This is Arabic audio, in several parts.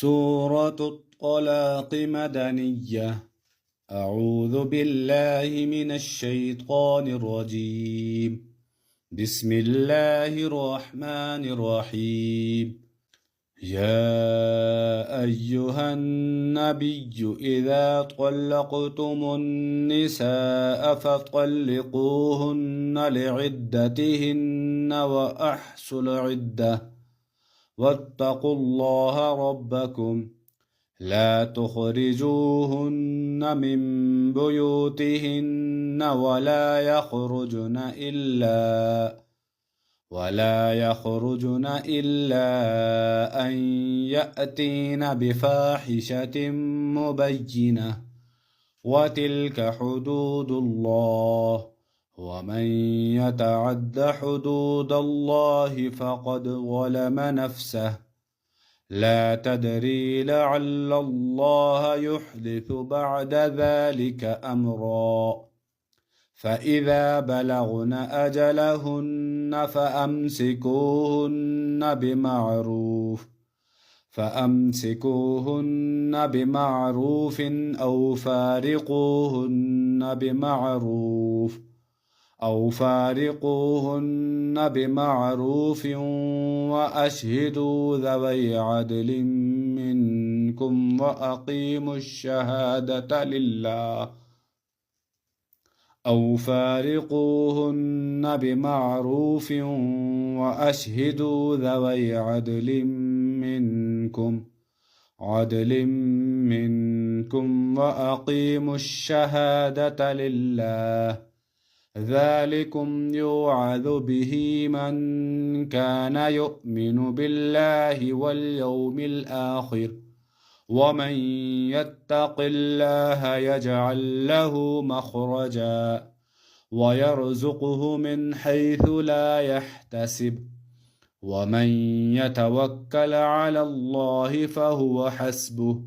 سورة الطلاق مدنية. أعوذ بالله من الشيطان الرجيم. بسم الله الرحمن الرحيم. يا أيها النبي إذا طلقتم النساء فطلقوهن لعدتهن وأحصوا العدة واتقوا الله ربكم لا تخرجوهن من بيوتهن ولا يخرجن إلا أن يأتين بفاحشة مبينة وتلك حدود الله ومن يتعد حدود الله فقد ظلم نفسه لا تدري لعل الله يحدث بعد ذلك أمرا فإذا بلغن أجلهن فأمسكوهن بمعروف أو فارقوهن بمعروف وأشهدوا ذوي عدل منكم وأقيموا الشهادة لله وأقيموا الشهادة لله ذلكم يوعظ به من كان يؤمن بالله واليوم الآخر ومن يتق الله يجعل له مخرجا ويرزقه من حيث لا يحتسب ومن يتوكل على الله فهو حسبه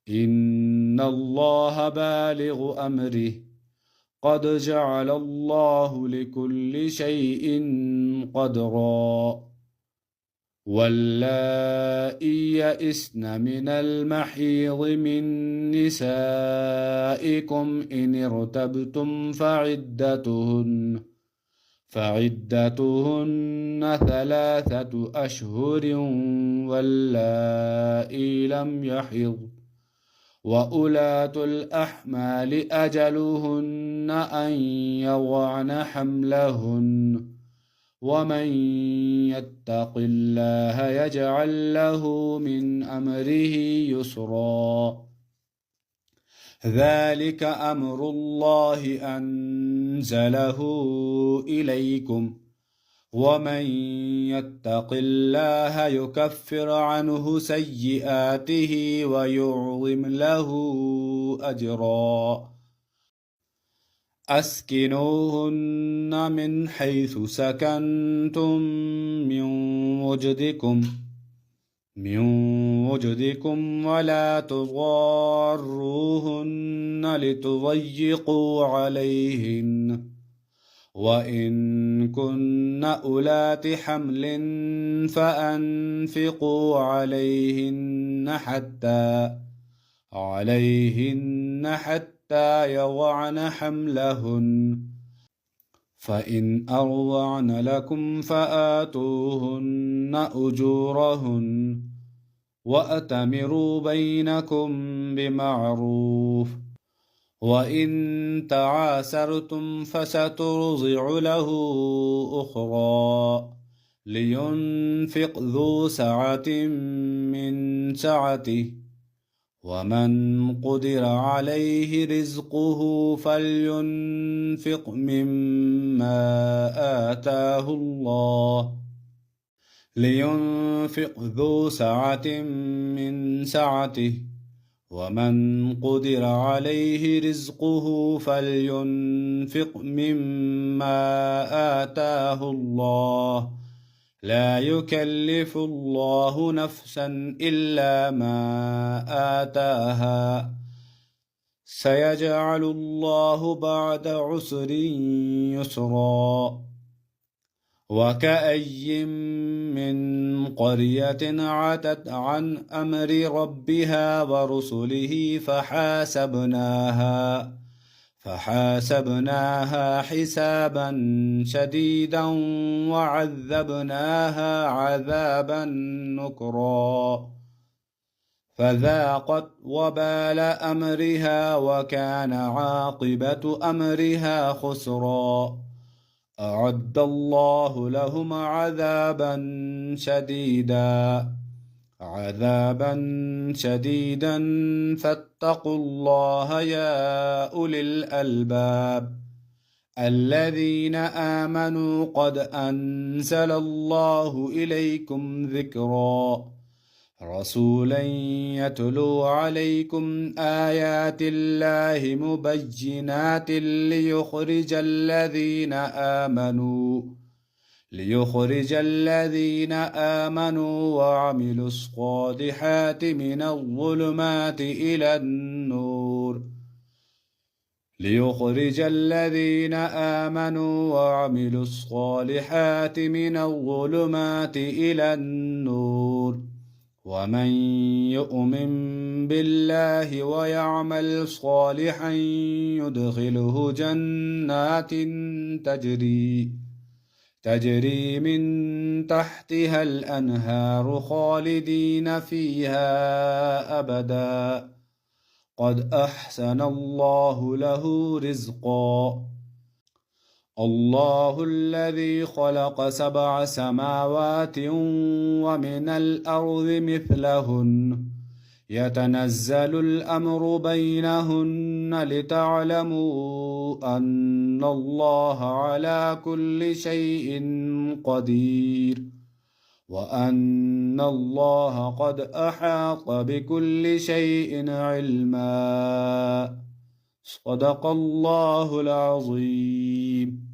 إن الله بالغ أمره قد جعل الله لكل شيء قدرا واللائي يئسن من المحيض من نسائكم إن ارتبتم فعدتهن 3 أشهر واللائي لم يحضن وأولاة الأحمال أجلهن أن يضعن حملهن ومن يتق الله يجعل له من أمره يسرا ذلك أمر الله أنزله إليكم ومن يتق الله يكفر عنه سيئاته ويعظم له أجرا أسكنوهن من حيث سكنتم من وجدكم ولا تضاروهن لتضيقوا عليهن وإن كن أولات حمل فأنفقوا عليهن حتى يضعن حملهن فإن أرضعن لكم فآتوهن أجورهن وأتمروا بينكم بمعروف وإن تعاسرتم فسترضع له أخرى لينفق ذو سعة من سعته ومن قدر عليه رزقه فلينفق مما آتاه الله لينفق ذو سعة من سعته ومن قدر عليه رزقه فلينفق مما آتاه الله لا يكلف الله نفسا إلا ما آتاها سيجعل الله بعد عسر يسرا وكأي من قرية عتت عن أمر ربها ورسله فحاسبناها حسابا شديدا وعذبناها عذابا نكرا فذاقت وبال أمرها وكان عاقبة أمرها خسرا أعد الله لهم عذابا شديدا فاتقوا الله يا أولي الألباب الذين آمنوا قد أنزل الله إليكم ذكرا رسولا يتلو عليكم آيات الله مبينات ليخرج الذين آمنوا وعملوا الصالحات من الظلمات إلى النور ومن يؤمن بالله ويعمل صالحا يدخله جنات تجري من تحتها الأنهار خالدين فيها أبدا قد أحسن الله له رزقا الله الذي خلق 7 سماوات ومن الأرض مثلهن يتنزل الأمر بينهن لتعلموا أن الله على كل شيء قدير وأن الله قد أحاط بكل شيء علما صدق الله العظيم.